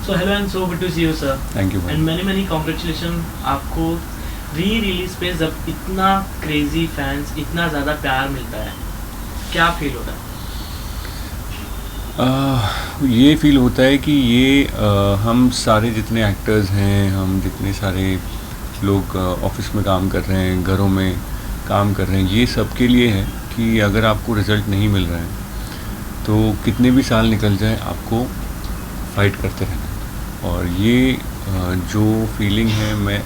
So hello and so good to see you, sir. Thank you भाई. And many congratulations आपको re release पे जब इतना crazy fans, इतना ज़्यादा प्यार मिलता है, क्या फील होता है? ये फील होता है कि ये हम सारे जितने एक्टर्स हैं, हम जितने सारे लोग ऑफिस में काम कर रहे हैं, घरों में काम कर रहे हैं, ये सब के लिए है कि अगर आपको रिज़ल्ट नहीं मिल रहा है तो कितने भी साल निकल जाए आपको फाइट करते रहना है. और ये जो फीलिंग है मैं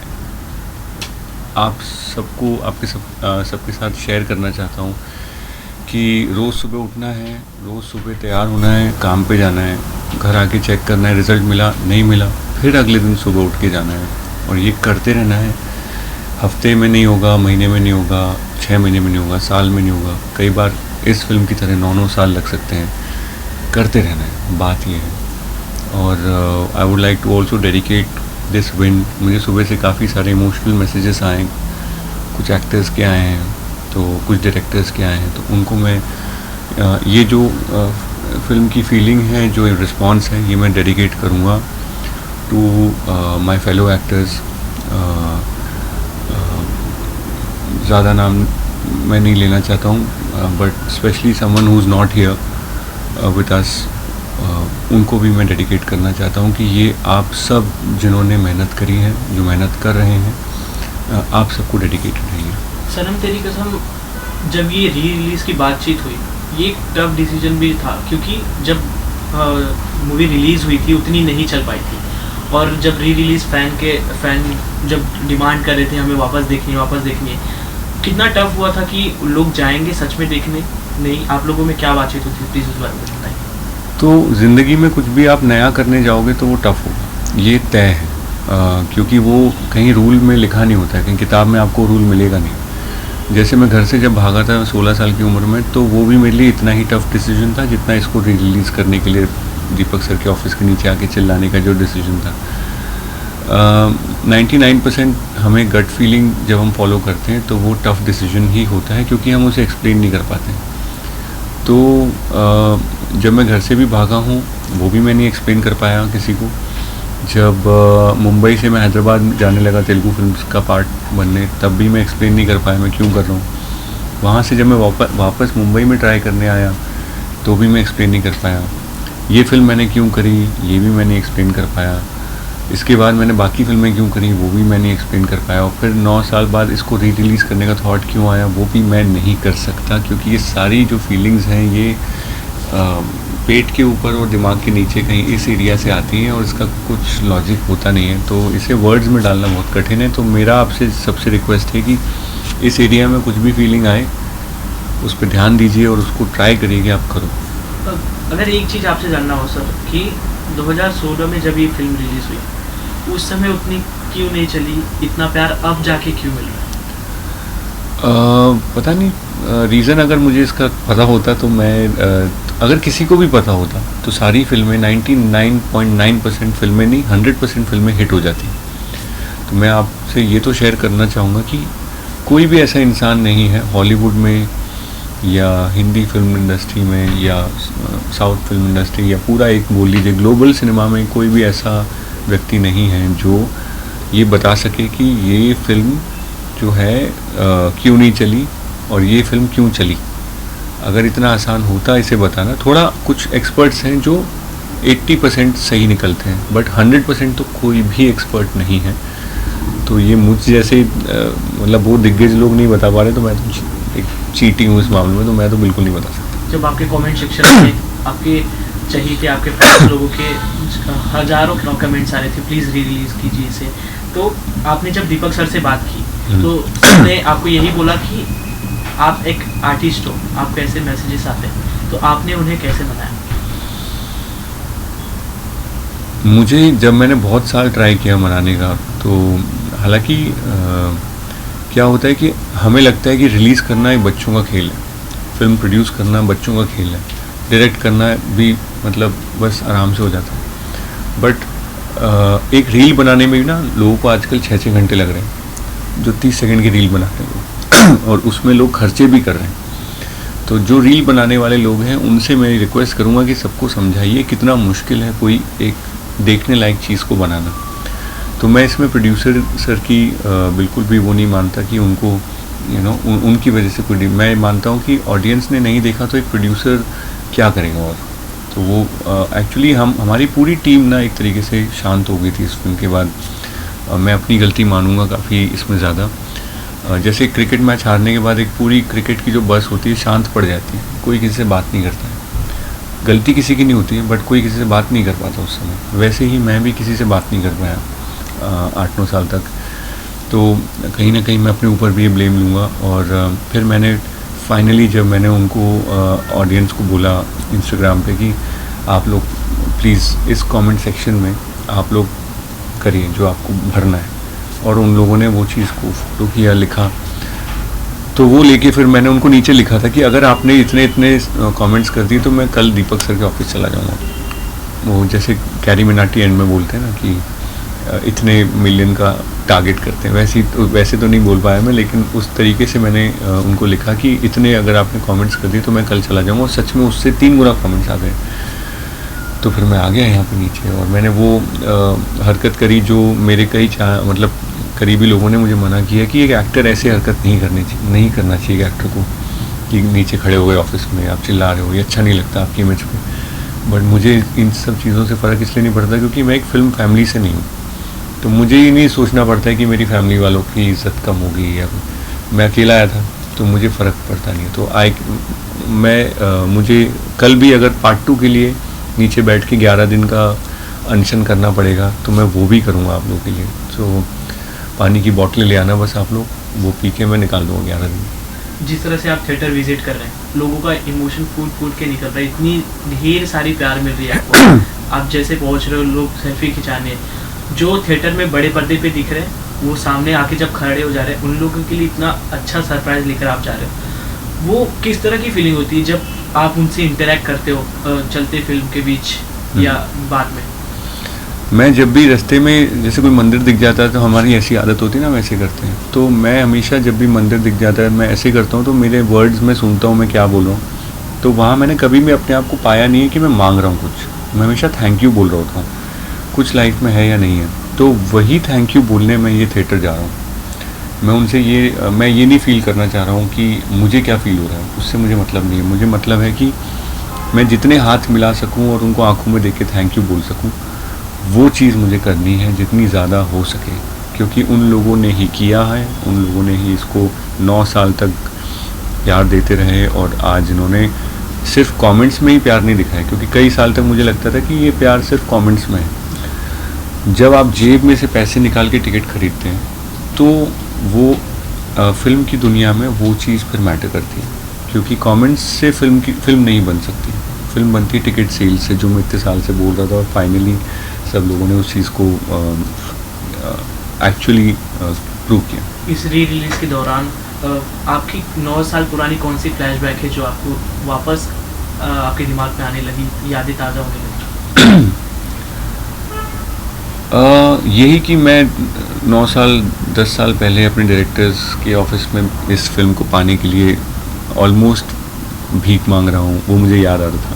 आप सबको सबके साथ शेयर करना चाहता हूँ कि रोज़ सुबह उठना है, रोज़ सुबह तैयार होना है, काम पे जाना है, घर आके चेक करना है, रिज़ल्ट मिला नहीं मिला, फिर अगले दिन सुबह उठ के जाना है और ये करते रहना है. हफ्ते में नहीं होगा, महीने में नहीं होगा, 6 महीने में नहीं होगा, साल में नहीं होगा, कई बार इस फिल्म की तरह 9 साल लग सकते हैं. करते रहना है, बात ये है. और I would like to also dedicate this win. मुझे सुबह से काफ़ी सारे इमोशनल मैसेजेस आए, कुछ एक्टर्स के आए हैं तो कुछ डायरेक्टर्स के आए हैं, तो उनको मैं ये जो फिल्म की फीलिंग है, जो रिस्पॉन्स है, ये मैं डेडिकेट करूँगा टू माय फेलो एक्टर्स. ज़्यादा नाम मैं नहीं लेना चाहता हूँ, but specially someone who is not here with us, उनको भी मैं डेडिकेट करना चाहता हूँ कि ये आप सब जिन्होंने मेहनत करी है, जो मेहनत कर रहे हैं, आप सबको डेडिकेटेड रहिए. सनम तेरी कसम, जब ये री रिलीज़ की बातचीत हुई, ये एक टफ डिसीजन भी था क्योंकि जब मूवी रिलीज़ हुई थी उतनी नहीं चल पाई थी, और जब री रिलीज़ फ़ैन जब डिमांड कर रहे थे हमें वापस देखनी है, कितना टफ हुआ था कि लोग जाएंगे सच में देखने. नहीं, आप लोगों में क्या बातचीत होती है, प्लीज़ उस बारे में बताइए. तो ज़िंदगी में कुछ भी आप नया करने जाओगे तो वो टफ़ होगा, ये तय है. क्योंकि वो कहीं रूल में लिखा नहीं होता है, कहीं किताब में आपको रूल मिलेगा नहीं. जैसे मैं घर से जब भागा था 16 साल की उम्र में, तो वो भी मेरे लिए इतना ही टफ़ डिसीजन था जितना इसको री रिलीज़ करने के लिए दीपक सर के ऑफिस के नीचे आके चिल्लाने का जो डिसीजन था. 99% हमें गट फीलिंग जब हम फॉलो करते हैं तो वो टफ़ डिसीजन ही होता है, क्योंकि हम उसे एक्सप्लेन नहीं कर पाते. तो जब मैं घर से भी भागा हूँ वो भी मैं नहीं एक्सप्लेन कर पाया किसी को. जब मुंबई से मैं हैदराबाद जाने लगा तेलुगु फिल्म्स का पार्ट बनने, तब भी मैं एक्सप्लेन नहीं कर पाया मैं क्यों कर रहा हूँ. वहाँ से जब मैं वापस मुंबई में ट्राई करने आया तो भी मैं एक्सप्लेन नहीं कर पाया. ये फ़िल्म मैंने क्यों करी, ये भी मैंने एक्सप्लेन कर पाया. इसके बाद मैंने बाकी फ़िल्में क्यों करी, वो भी मैंने एक्सप्लेन कर पाया. और फिर 9 साल बाद इसको री रिलीज़ करने का थॉट क्यों आया, वो भी मैं नहीं कर सकता, क्योंकि ये सारी जो फीलिंग्स हैं ये पेट के ऊपर और दिमाग के नीचे कहीं इस एरिया से आती हैं और इसका कुछ लॉजिक होता नहीं है. तो इसे वर्ड्स में डालना बहुत कठिन है. तो मेरा आपसे सबसे रिक्वेस्ट है कि इस एरिया में कुछ भी फीलिंग आए उस पर ध्यान दीजिए और उसको ट्राई करिए कि आप करो. अगर एक चीज़ आपसे जानना हो सर कि 2016 में जब ये फिल्म रिलीज़ हुई उस समय उतनी क्यों नहीं चली, इतना प्यार अब जाके क्यों मिल रहा है? पता नहीं. रीज़न अगर मुझे इसका पता होता तो मैं अगर किसी को भी पता होता तो सारी फिल्में 99.9% फिल्में नहीं 100% फिल्में हिट हो जाती. तो मैं आपसे ये तो शेयर करना चाहूँगा कि कोई भी ऐसा इंसान नहीं है हॉलीवुड में या हिंदी फिल्म इंडस्ट्री में या साउथ फिल्म इंडस्ट्री या पूरा एक बोल लीजिए ग्लोबल सिनेमा में कोई भी ऐसा व्यक्ति नहीं है जो ये बता सके कि ये फिल्म जो है क्यों नहीं चली और ये फिल्म क्यों चली. अगर इतना आसान होता इसे बताना. थोड़ा कुछ एक्सपर्ट्स हैं जो 80% सही निकलते हैं, बट 100% तो कोई भी एक्सपर्ट नहीं है. तो ये मुझ जैसे मतलब वो दिग्गज लोग नहीं बता पा रहे, तो मैं तो एक चीटिंग हूँ इस मामले में, तो मैं तो बिल्कुल नहीं बता सकता. जब आपके कमेंट सेक्शन में आपके चाहिए आपके फैंस लोगों के हज़ारों कमेंट्स आ रहे थे प्लीज़ री रिलीज़ कीजिए इसे, तो आपने जब दीपक सर से बात की तो उसने आपको यही बोला कि आप एक आर्टिस्ट हो, आपको ऐसे मैसेजेस आते हैं, तो आपने उन्हें कैसे मनाया? मुझे जब मैंने बहुत साल ट्राई किया मनाने का, तो हालांकि क्या होता है कि हमें लगता है कि रिलीज़ करना एक बच्चों का खेल है, फिल्म प्रोड्यूस करना बच्चों का खेल है, डायरेक्ट करना भी मतलब बस आराम से हो जाता है. बट एक रील बनाने में भी ना लोगों को आजकल 6-6 घंटे लग रहे हैं, जो 30 सेकंड की रील बनाते हैं लोग और उसमें लोग खर्चे भी कर रहे हैं. तो जो रील बनाने वाले लोग हैं उनसे मैं रिक्वेस्ट करूँगा कि सबको समझाइए कितना मुश्किल है कोई एक देखने लायक चीज़ को बनाना। तो मैं इसमें प्रोड्यूसर सर की बिल्कुल भी वो नहीं मानता कि उनको उनकी वजह से कोई, मैं मानता हूँ कि ऑडियंस ने नहीं देखा तो एक प्रोड्यूसर क्या करेगा। और तो वो एक्चुअली हमारी पूरी टीम ना एक तरीके से शांत हो गई थी इस फिल्म के बाद। मैं अपनी गलती मानूंगा काफ़ी इसमें ज़्यादा। जैसे क्रिकेट मैच हारने के बाद एक पूरी क्रिकेट की जो बस होती है शांत पड़ जाती है, कोई किसी से बात नहीं करता है। गलती किसी की नहीं होती है बट कोई किसी से बात नहीं कर पाता उस समय। वैसे ही मैं भी किसी से बात नहीं कर पाया 8-9 साल तक। तो कहीं ना कहीं मैं अपने ऊपर भी ये ब्लेम लूँगा। और फिर मैंने फाइनली जब मैंने उनको ऑडियंस को बोला इंस्टाग्राम पे कि आप लोग प्लीज़ इस कमेंट सेक्शन में आप लोग करिए जो आपको भरना है, और उन लोगों ने वो चीज़ को फोटो किया, लिखा। तो वो लेके फिर मैंने उनको नीचे लिखा था कि अगर आपने इतने इतने कमेंट्स कर दिए तो मैं कल दीपक सर के ऑफिस चला जाऊँगा। वो जैसे कैरी मिनाटी एंड में बोलते हैं ना कि इतने मिलियन का टारगेट करते हैं, वैसे तो नहीं बोल पाया मैं, लेकिन उस तरीके से मैंने उनको लिखा कि इतने अगर आपने कमेंट्स कर दिए तो मैं कल चला जाऊँगा। और सच में उससे 3 गुना कमेंट्स आ गए। तो फिर मैं आ गया यहाँ पे नीचे, और मैंने वो हरकत करी जो मेरे कई मतलब करीबी लोगों ने मुझे मना किया कि एक एक्टर ऐसे हरकत नहीं करना चाहिए एक्टर को, कि नीचे खड़े हो गए ऑफिस में आप चिल्ला रहे हो, ये अच्छा नहीं लगता आपकी इमेज पे। बट मुझे इन सब चीज़ों से फ़र्क इसलिए नहीं पड़ता क्योंकि मैं एक फ़िल्म फैमिली से नहीं हूँ। तो मुझे ये नहीं सोचना पड़ता है कि मेरी फैमिली वालों की इज़्ज़त कम हो गई, या मैं अकेला आया था तो मुझे फ़र्क पड़ता नहीं है। तो मुझे कल भी अगर पार्ट 2 के लिए नीचे बैठ के 11 दिन का अनशन करना पड़ेगा तो मैं वो भी करूँगा आप लोगों के लिए। तो पानी की बोतलें ले आना बस आप लोग, वो पी के मैं निकाल दूँगा 11 दिन। जिस तरह से आप थिएटर विजिट कर रहे हैं, लोगों का इमोशन फूट के निकल रहा है, इतनी ढेर सारी प्यार मिल रही है आपको। आप जैसे पहुंच रहे हो, लोग सेल्फी खिंचाने, जो थिएटर में बड़े पर्दे पे दिख रहे हैं वो सामने आके जब खड़े हो जा रहे हैं, उन लोगों के लिए इतना अच्छा सरप्राइज लेकर आप जा रहे हो। वो किस तरह की फीलिंग होती है जब आप उनसे इंटरेक्ट करते हो चलते फिल्म के बीच या बाद में? मैं जब भी रास्ते में जैसे कोई मंदिर दिख जाता है तो हमारी ऐसी आदत होती है ना, वैसे करते हैं। तो मैं हमेशा जब भी मंदिर दिख जाता है मैं ऐसे करता हूँ, तो मेरे वर्ड्स में सुनता हूँ मैं क्या बोल रहा हूँ। तो वहाँ मैंने कभी भी अपने आप को पाया नहीं है कि मैं मांग रहा हूँ कुछ, मैं हमेशा थैंक यू बोल रहा होता हूँ, कुछ लाइफ में है या नहीं है। तो वही थैंक यू बोलने में ये थिएटर जा रहा हूँ। मैं ये नहीं फील करना चाह रहा हूँ कि मुझे क्या फ़ील हो रहा है, उससे मुझे मतलब नहीं है। मुझे मतलब है कि मैं जितने हाथ मिला सकूँ और उनको आँखों में देख के थैंक यू बोल सकूँ, वो चीज़ मुझे करनी है जितनी ज़्यादा हो सके, क्योंकि उन लोगों ने ही किया है, उन लोगों ने ही इसको 9 साल तक प्यार देते रहे। और आज इन्होंने सिर्फ कमेंट्स में ही प्यार नहीं दिखाया, क्योंकि कई साल तक मुझे लगता था कि ये प्यार सिर्फ कमेंट्स में है। जब आप जेब में से पैसे निकाल के टिकट खरीदते हैं तो वो फिल्म की दुनिया में वो चीज़ फिर मैटर करती है, क्योंकि कमेंट्स से फिल्म नहीं बन सकती। फिल्म बनती है टिकट सेल से, जो मैं इतने साल से बोल रहा था, और फाइनली सब लोगों ने उस चीज़ को एक्चुअली प्रूव किया। इस री रिलीज़ के दौरान आपकी 9 साल पुरानी कौन सी फ्लैशबैक है जो आपको वापस आपके दिमाग में आने लगी, यादें ताज़ा होने लगी? यही कि मैं 9 साल 10 साल पहले अपने डायरेक्टर्स के ऑफिस में इस फिल्म को पाने के लिए ऑलमोस्ट भीख मांग रहा हूँ, वो मुझे याद आ रहा था।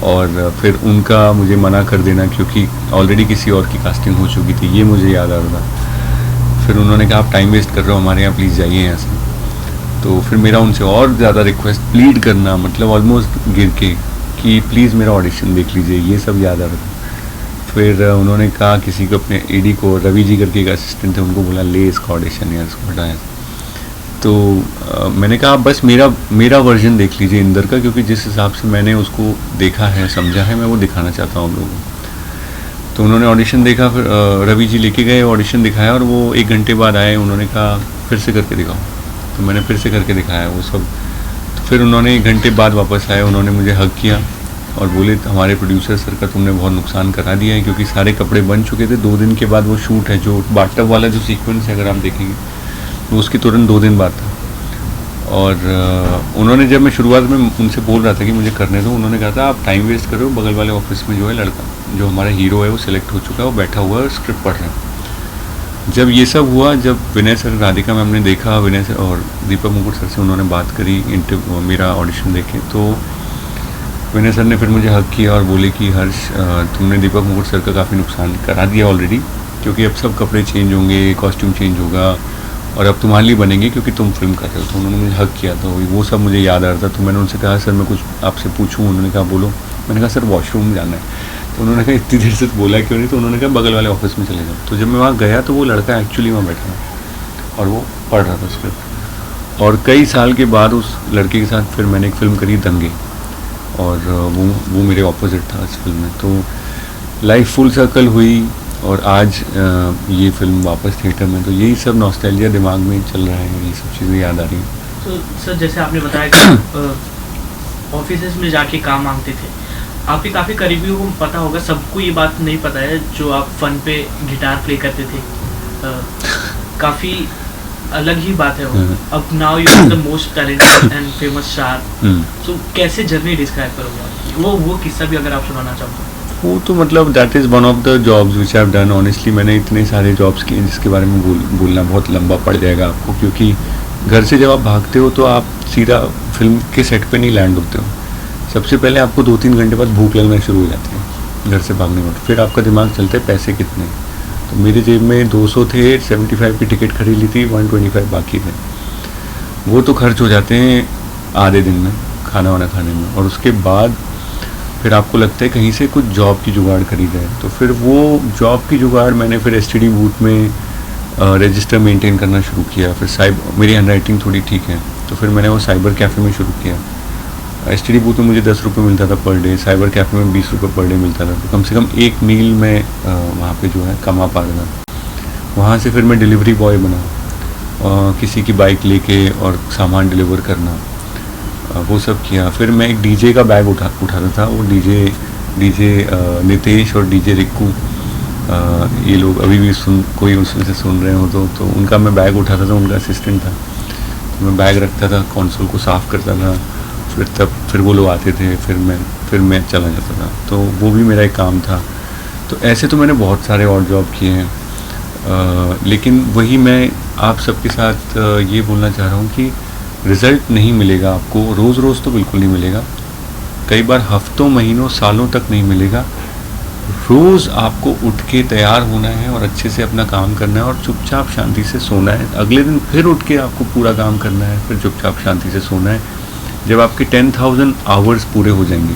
और फिर उनका मुझे मना कर देना क्योंकि ऑलरेडी किसी और की कास्टिंग हो चुकी थी, ये मुझे याद आ रहा था। फिर उन्होंने कहा आप टाइम वेस्ट कर रहे हो हमारे यहाँ, प्लीज़ जाइए यहाँ से। तो फिर मेरा उनसे और ज़्यादा रिक्वेस्ट, प्लीड करना, मतलब ऑलमोस्ट गिर के कि प्लीज़ मेरा ऑडिशन देख लीजिए, ये सब याद आ रहा था। फिर उन्होंने कहा किसी को, अपने एडी को, रवि जी करके एक असिस्टेंट थे, उनको बोला ले इसका ऑडिशन यार, इसको हटाया। तो मैंने कहा बस मेरा वर्जन देख लीजिए इंदर का, क्योंकि जिस हिसाब से मैंने उसको देखा है, समझा है, मैं वो दिखाना चाहता हूँ लोगों को। तो उन्होंने ऑडिशन देखा, फिर रवि जी लेके गए, ऑडिशन दिखाया, और वो 1 घंटे बाद आए, उन्होंने कहा फिर से करके दिखाओ। तो मैंने फिर से करके दिखाया वो सब। तो फिर उन्होंने 1 घंटे बाद वापस आए, उन्होंने मुझे हग किया और बोले हमारे प्रोड्यूसर सर का तुमने बहुत नुकसान करा दिया है, क्योंकि सारे कपड़े बन चुके थे। 2 दिन के बाद वो शूट है, जो बाथटब वाला जो सीक्वेंस है अगर आप देखेंगे, वो उसकी तुरंत 2 दिन बाद था। और उन्होंने, जब मैं शुरुआत में उनसे बोल रहा था कि मुझे करने दो, उन्होंने कहा था आप टाइम वेस्ट करो, बगल वाले ऑफिस में जो है लड़का, जो हमारा हीरो है वो सिलेक्ट हो चुका है, वो बैठा हुआ है, स्क्रिप्ट पढ़ रहे हैं। जब ये सब हुआ, जब विनय सर, राधिका मैम ने देखा, विनय सर और दीपक मुकुट सर से उन्होंने बात करी मेरा ऑडिशन देखे, तो विनय सर ने फिर मुझे हक किया और बोले कि हर्ष तुमने दीपक मुकुट सर का काफ़ी नुकसान करा दिया ऑलरेडी, क्योंकि अब सब कपड़े चेंज होंगे, कॉस्ट्यूम चेंज होगा और अब तुम्हारे लिए बनेंगे क्योंकि तुम फिल्म कर रहे हो। तो उन्होंने मुझे हक किया, तो वो सब मुझे याद आ रहा था। तो मैंने उनसे कहा सर मैं कुछ आपसे पूछूं? उन्होंने कहा बोलो। मैंने कहा सर वॉशरूम जाना है। तो उन्होंने कहा इतनी देर से बोला क्यों नहीं? तो उन्होंने कहा बगल वाले ऑफिस में चले जाओ। तो जब मैं वहाँ गया तो वो लड़का एक्चुअली वहाँ बैठा था और वो पढ़ रहा था स्क्रिप्ट। और कई साल के बाद उस लड़के के साथ फिर मैंने एक फ़िल्म करी दंगे, और वो मेरे ऑपोजिट था इस फिल्म में। तो लाइफ फुल सर्कल हुई और आज ये फिल्म वापस थिएटर में। तो यही सब नॉस्टैल्जिया दिमाग में चल रहा है, ये सब चीज़ें याद आ रही हैं। तो सर जैसे आपने बताया कि ऑफिस में जाके काम मांगते थे, आपके काफ़ी करीबियों को पता होगा, सबको ये बात नहीं पता है जो आप फन पे गिटार प्ले करते थे। काफ़ी अलग ही बात है वो। अब now you are the most talented and famous star. So कैसे जर्नी डिस्क्राइब करोगे आपकी? वो किस्सा भी अगर आप सुनाना चाहो तो। वो तो मतलब that is one of the jobs which I have done. Honestly मैंने इतने सारे जॉब्स किए जिसके बारे में बोलना बहुत लंबा पड़ जाएगा आपको, क्योंकि घर से जब आप भागते हो तो आप सीधा फिल्म के सेट पे नहीं लैंड होते हो। सबसे पहले आपको 2-3 घंटे बाद भूख लगना शुरू हो जाती है घर से भागने में। फिर आपका दिमाग चलता है पैसे कितने। तो मेरी जेब में 200 थे, 75 की टिकट खरीद ली थी, 125 बाकी थे। वो तो खर्च हो जाते हैं आधे दिन में खाना वाना खाने में। और उसके बाद फिर आपको लगता है कहीं से कुछ जॉब की जुगाड़ करी जाए। तो फिर वो जॉब की जुगाड़ मैंने फिर STD बूथ में रजिस्टर मेंटेन करना शुरू किया। फिर मेरी हैंडराइटिंग थोड़ी ठीक है तो फिर मैंने वो साइबर कैफ़े में शुरू किया। STD बूथ में मुझे 10 रुपये मिलता था पर डे, साइबर कैफ़े में 20 रुपये पर डे मिलता था। तो कम से कम एक मील में वहाँ पे जो है कमा पा रहा था। वहाँ से फिर मैं डिलीवरी बॉय बना, किसी की बाइक लेके और सामान डिलीवर करना, वो सब किया। फिर मैं एक DJ का बैग उठाता था। वो DJ नितेश और DJ रिक्कू, ये लोग अभी भी कोई उसमें से सुन रहे हो तो उनका मैं बैग उठाता था, उनका असिस्टेंट था। तो मैं बैग रखता था, कंसोल को साफ़ करता था। फिर वो लोग आते थे, फिर मैं चला जाता था। तो वो भी मेरा एक काम था। तो ऐसे तो मैंने बहुत सारे और जॉब किए हैं, लेकिन वही मैं आप सबके साथ ये बोलना चाह रहा हूँ कि रिज़ल्ट नहीं मिलेगा आपको रोज़ रोज़, तो बिल्कुल नहीं मिलेगा। कई बार हफ्तों, महीनों, सालों तक नहीं मिलेगा। रोज़ आपको उठ के तैयार होना है और अच्छे से अपना काम करना है और चुपचाप शांति से सोना है। अगले दिन फिर उठ के आपको पूरा काम करना है, फिर चुपचाप शांति से सोना है। जब आपके 10,000 आवर्स पूरे हो जाएंगे,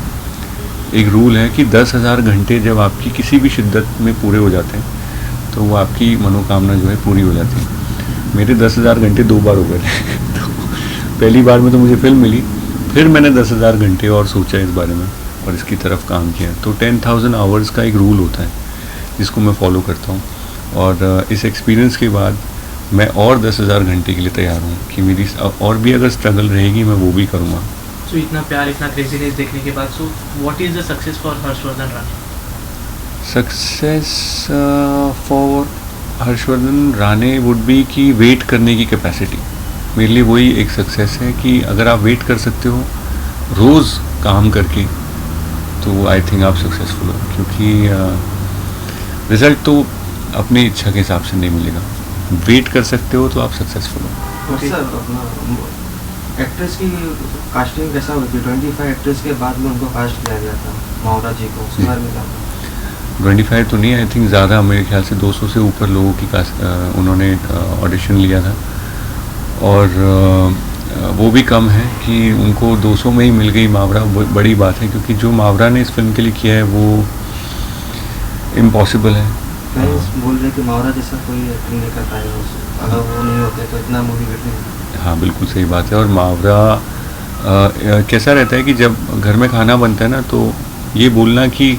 एक रूल है कि 10,000 घंटे जब आपकी किसी भी शिद्दत में पूरे हो जाते हैं तो वो आपकी मनोकामना जो है पूरी हो जाती है। मेरे 10,000 घंटे 2 बार हो गए थे। तो पहली बार में तो मुझे फिल्म मिली, फिर मैंने 10,000 घंटे और सोचा इस बारे में और इसकी तरफ काम किया। तो 10,000 आवर्स का एक रूल होता है जिसको मैं फॉलो करता हूँ। और इस एक्सपीरियंस के बाद मैं और 10,000 घंटे के लिए तैयार हूँ कि मेरी और भी अगर स्ट्रगल रहेगी मैं वो भी करूँगा। सो इतना प्यार, इतना क्रेजीनेस देखने के बाद, so what is the success for Harshvardhan Rane? Success for Harshvardhan Rane would be कि वेट करने की कैपेसिटी। मेरे लिए वही एक सक्सेस है कि अगर आप वेट कर सकते हो रोज़ काम करके, तो आई थिंक आप सक्सेसफुल हो। क्योंकि रिज़ल्ट तो अपनी इच्छा के हिसाब से नहीं मिलेगा। वेट कर सकते हो तो आप सक्सेसफुल हो। सर अपना एक्ट्रेस की कास्टिंग कैसा हुई थी? 25 एक्ट्रेस के बाद में उनको कास्ट किया गया था, मावरा जी को, उसके बारे में क्या? 25 तो नहीं, आई थिंक ज़्यादा, मेरे ख्याल से 200 से ऊपर लोगों की उन्होंने ऑडिशन लिया था। और वो भी कम है कि उनको 200 में ही मिल गई मावरा, बड़ी बात है। क्योंकि जो मावरा ने इस फिल्म के लिए किया है वो इम्पॉसिबल है। बोल रहे कि मावरा जैसा कोई एक्टिंग नहीं कर पाएगा, अगर वो नहीं होते तो इतना मूवी हिट नहीं। हाँ बिल्कुल सही बात है। और मावरा कैसा रहता है कि जब घर में खाना बनता है ना, तो ये बोलना कि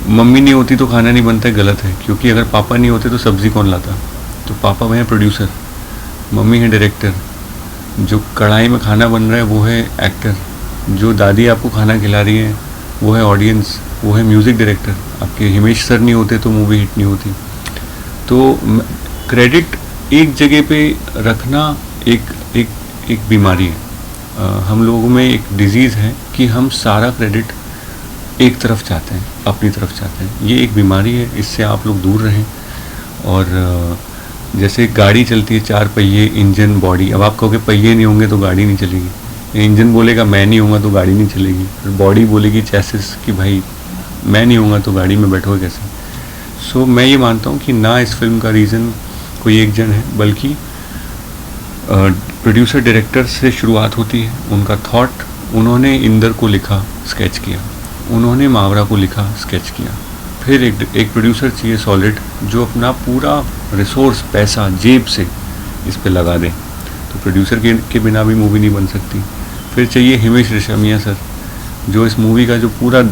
मम्मी नहीं होती तो खाना नहीं बनता है गलत है। क्योंकि अगर पापा नहीं होते तो सब्ज़ी कौन लाता? तो पापा वह हैं प्रोड्यूसर, मम्मी है डायरेक्टर, जो कढ़ाई में खाना बन रहा है वो है एक्टर, जो दादी आपको खाना खिला रही है वो है ऑडियंस, वो है म्यूज़िक डायरेक्टर। आपके हिमेश सर नहीं होते तो मूवी हिट नहीं होती। तो क्रेडिट एक जगह पे रखना एक बीमारी है। हम लोगों में एक डिजीज़ है कि हम सारा क्रेडिट एक तरफ चाहते हैं, अपनी तरफ चाहते हैं। ये एक बीमारी है, इससे आप लोग दूर रहें। और जैसे गाड़ी चलती है 4 पहिए, इंजन, बॉडी। अब आप कहोगे पहिए नहीं होंगे तो गाड़ी नहीं चलेगी। इंजन बोलेगा मैं नहीं हूँगा तो गाड़ी नहीं चलेगी, फिर बॉडी बोलेगी चैसिस कि भाई मैं नहीं हूँगा तो गाड़ी में बैठोगे कैसे। सो मैं ये मानता हूँ कि ना इस फिल्म का रीज़न कोई एक जन है, बल्कि प्रोड्यूसर डायरेक्टर से शुरुआत होती है। उनका थॉट, उन्होंने इंदर को लिखा, स्केच किया, उन्होंने मावरा को लिखा, स्केच किया, फिर एक प्रोड्यूसर चाहिए सॉलिड जो अपना पूरा रिसोर्स, पैसा जेब से इस पे लगा दे, तो प्रोड्यूसर के बिना भी मूवी नहीं बन सकती। फिर चाहिए हिमेश रेशमिया सर, जो इस मूवी का जो पूरा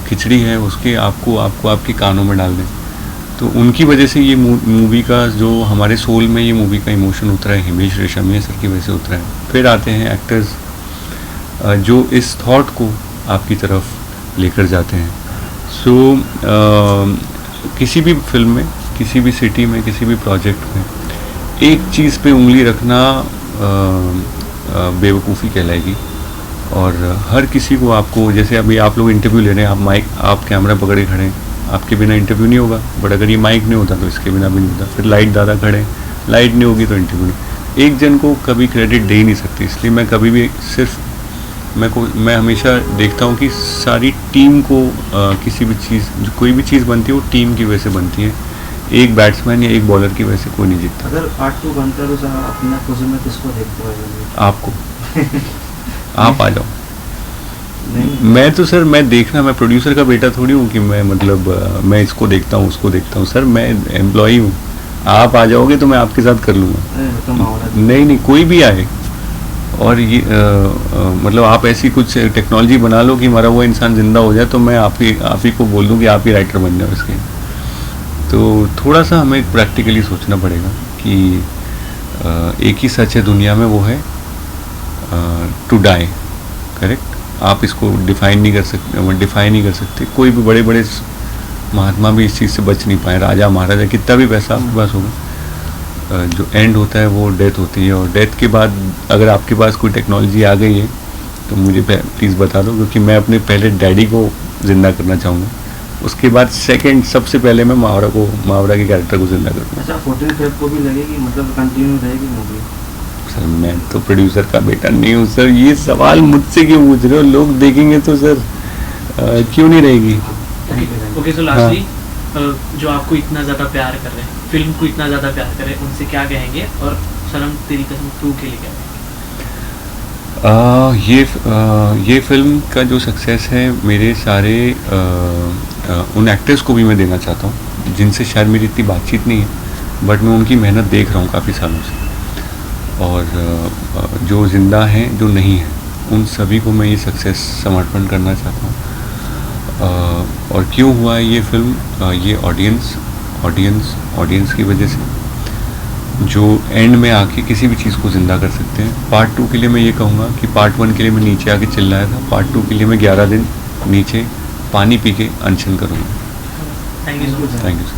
खिचड़ी है उसके आपको आपके कानों में डाल दें। तो उनकी वजह से ये मूवी का जो हमारे सोल में ये मूवी का इमोशन उतरा है, हिमेश रेशमिया सर की वजह से उतरा है। फिर आते हैं एक्टर्स जो इस थॉट को आपकी तरफ लेकर जाते हैं। सो किसी भी फिल्म में, किसी भी सिटी में, किसी भी प्रोजेक्ट में एक चीज़ पे उंगली रखना बेवकूफ़ी कहलाएगी। और हर किसी को आपको, जैसे अभी आप लोग इंटरव्यू ले रहे हैं, आप कैमरा पकड़े खड़े हैं, आपके बिना इंटरव्यू नहीं होगा, बट अगर ये माइक नहीं होता तो इसके बिना भी नहीं होता। फिर लाइट ज़्यादा खड़े, लाइट नहीं होगी तो इंटरव्यू नहीं। एक जन को कभी क्रेडिट दे ही नहीं सकती, इसलिए मैं कभी भी सिर्फ मैं हमेशा देखता हूँ कि सारी टीम को किसी भी चीज़, कोई भी चीज़ बनती है वो टीम की वजह से बनती है। एक बैट्समैन या एक बॉलर की वजह से कोई नहीं जीतता। अगर पार्ट 2 बनता है तो सर अपना खुशी में किसको देखते हो? आपको आप आ जाओ। नहीं, मैं तो सर, मैं देखना, मैं प्रोड्यूसर का बेटा थोड़ी हूँ कि मैं मतलब मैं इसको देखता हूँ उसको देखता हूँ। सर मैं एम्प्लॉई हूँ, आप आ जाओगे तो मैं आपके साथ कर लूँगा। नहीं, कोई भी आए। और ये मतलब आप ऐसी कुछ टेक्नोलॉजी बना लो कि हमारा वो इंसान ज़िंदा हो जाए, तो मैं आप ही को बोल दूँ कि आप ही राइटर बन जाओ इसके। तो थोड़ा सा हमें प्रैक्टिकली सोचना पड़ेगा कि एक ही सच है दुनिया में, वो है टू डाई। करेक्ट। आप इसको डिफाइन नहीं कर सकते। कोई भी बड़े बड़े महात्मा भी इस चीज़ से बच नहीं पाए, राजा महाराजा, कितना भी पैसा आपके पास होगा, जो एंड होता है वो डेथ होती है। और डेथ के बाद अगर आपके पास कोई टेक्नोलॉजी आ गई है तो मुझे प्लीज़ बता दो, क्योंकि मैं अपने पहले डैडी को ज़िंदा करना चाहूँगा, उसके बाद सेकंड सबसे पहले मैं मावरा के कैरेक्टर को जिंदा करूँगा। अच्छा, 14 फेब को भी लगेगी, मतलब कंटिन्यू रहेगी मूवी? सर मैं तो प्रोड्यूसर का बेटा नहीं हूँ सर, ये सवाल मुझसे क्यों पूछ रहे हो? लोग देखेंगे तो सर क्यों नहीं रहेगी। ओके, सो लास्टली जो आपको इतना ज़्यादा प्यार कर रहे हैं, फिल्म को इतना ज़्यादा प्यार कर रहे हैं, उनसे क्या कहेंगे? और सनम तेरी कसम 2 के लिए क्या कहेंगे? ये फिल्म का जो सक्सेस है मेरे सारे उन एक्टर्स को भी मैं देना चाहता हूँ जिनसे शायद मेरी इतनी बातचीत नहीं है, बट मैं उनकी मेहनत देख रहा हूँ काफ़ी सालों से। और जो ज़िंदा हैं, जो नहीं हैं, उन सभी को मैं ये सक्सेस समर्पण करना चाहता हूँ। और क्यों हुआ है ये फिल्म? ये ऑडियंस की वजह से, जो एंड में आके किसी भी चीज़ को ज़िंदा कर सकते हैं। पार्ट 2 के लिए मैं ये कहूँगा कि पार्ट 1 के लिए मैं नीचे आके चिल्लाया था, पार्ट 2 के लिए मैं 11 दिन नीचे पानी पी के अनशन करूँगा। Thank you so much. Thank you sir.